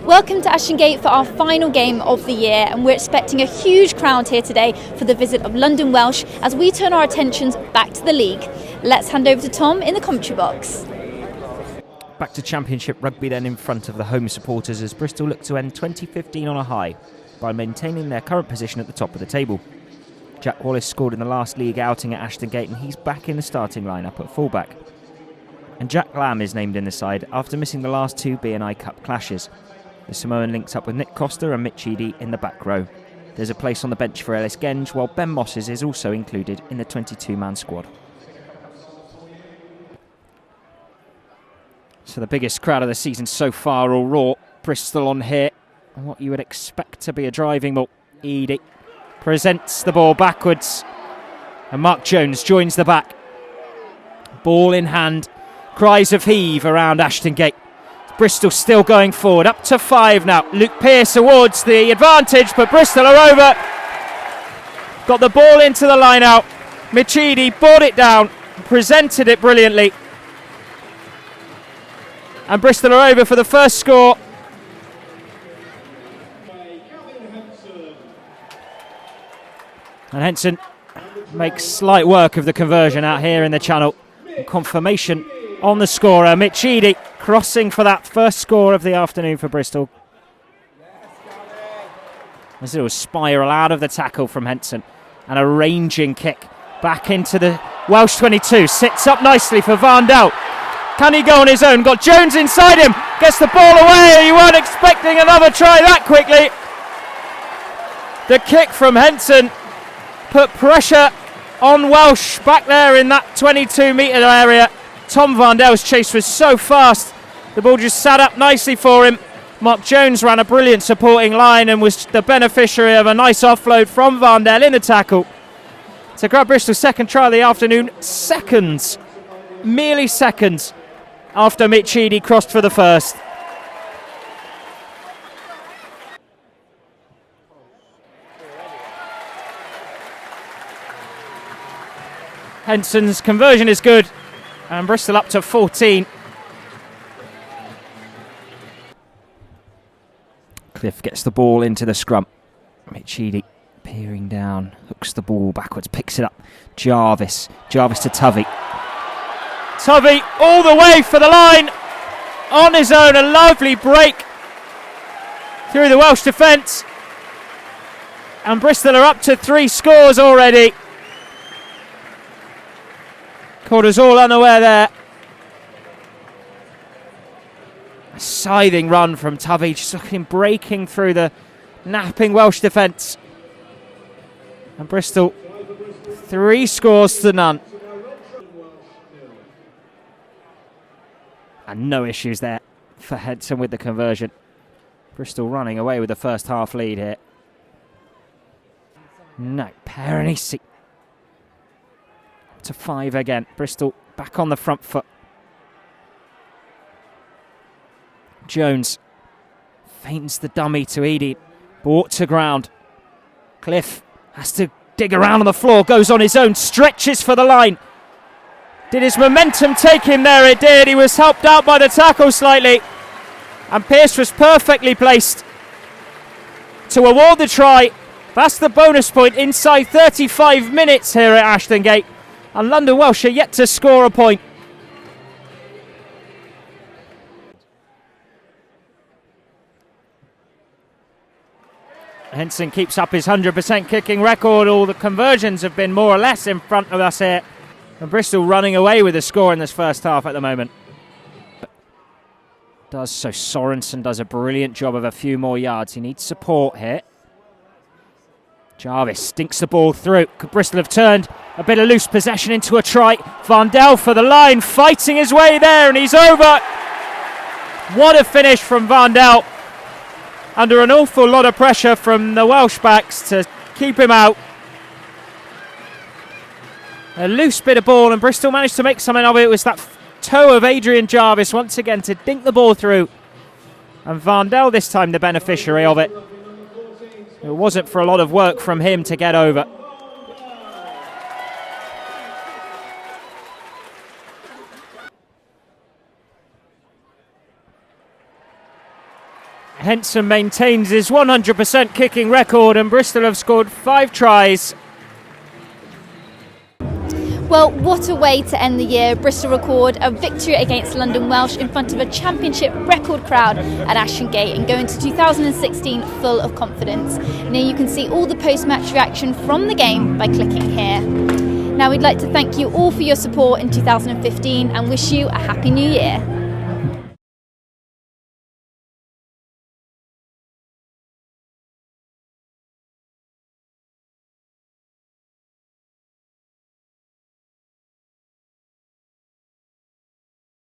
Welcome to Ashton Gate for our final game of the year, and we're expecting a huge crowd here today for the visit of London Welsh as we turn our attentions back to the league. Let's hand over to Tom in the commentary box. Back to Championship Rugby then in front of the home supporters as Bristol look to end 2015 on a high by maintaining their current position at the top of the table. Jack Wallace scored in the last league outing at Ashton Gate and he's back in the starting lineup at fullback. And Jack Lamb is named in the side after missing the last two B&I Cup clashes. The Samoan links up with Nick Costa and Mitch Eadie in the back row. There's a place on the bench for Ellis Genge, while Ben Mosses is also included in the 22-man squad. So the biggest crowd of the season so far, all raw. Bristol on here. And what you would expect to be a driving ball. Eadie presents the ball backwards. And Mark Jones joins the back. Ball in hand. Cries of heave around Ashton Gate. Bristol still going forward, up to 5 now. Luke Pearce awards the advantage, but Bristol are over. Got the ball into the line out. Mitch Eadie brought it down, presented it brilliantly. And Bristol are over for the first score. And Henson makes light work of the conversion out here in the channel. Confirmation on the scorer, Mitch Eadie, crossing for that first score of the afternoon for Bristol. This little spiral out of the tackle from Henson and a ranging kick back into the Welsh 22. Sits up nicely for Vandel. Can he go on his own? Got Jones inside him. Gets the ball away. You weren't expecting another try that quickly. The kick from Henson put pressure on Welsh back there in that 22-metre area. Tom Vandel's chase was so fast, the ball just sat up nicely for him. Mark Jones ran a brilliant supporting line and was the beneficiary of a nice offload from Vandel in the tackle to grab Bristol's second try of the afternoon. Seconds, merely seconds, after Mitch Eadie crossed for the first. Henson's conversion is good. And Bristol up to 14. Cliff gets the ball into the scrum. Mitch Eadie peering down, hooks the ball backwards, picks it up. Jarvis to Tuvey. Tuvey all the way for the line. On his own, a lovely break through the Welsh defence. And Bristol are up to 3 scores already. Caught us all unaware there. A scything run from Tuvey, just looking breaking through the napping Welsh defence. And Bristol 3 scores to none. And no issues there for Henson with the conversion. Bristol running away with the first half lead here. No, Perenisi. To 5 again. Bristol back on the front foot. Jones feints the dummy to Eadie. Brought to ground. Cliff has to dig around on the floor. Goes on his own. Stretches for the line. Did his momentum take him there? It did. He was helped out by the tackle slightly. And Pearce was perfectly placed to award the try. That's the bonus point inside 35 minutes here at Ashton Gate. And London Welsh are yet to score a point. Henson keeps up his 100% kicking record. All the conversions have been more or less in front of us here. And Bristol running away with the score in this first half at the moment. Sorensen does a brilliant job of a few more yards. He needs support here. Jarvis stinks the ball through. Could Bristol have turned a bit of loose possession into a try? Vandel for the line, fighting his way there, and he's over. What a finish from Vandel. Under an awful lot of pressure from the Welsh backs to keep him out. A loose bit of ball, and Bristol managed to make something of it. It was that toe of Adrian Jarvis once again to dink the ball through. And Vandel this time the beneficiary of it. It wasn't for a lot of work from him to get over. Henson maintains his 100% kicking record, and Bristol have scored 5 tries. Well, what a way to end the year. Bristol record a victory against London Welsh in front of a championship record crowd at Ashton Gate and go into 2016 full of confidence. Now you can see all the post-match reaction from the game by clicking here. Now we'd like to thank you all for your support in 2015 and wish you a happy new year.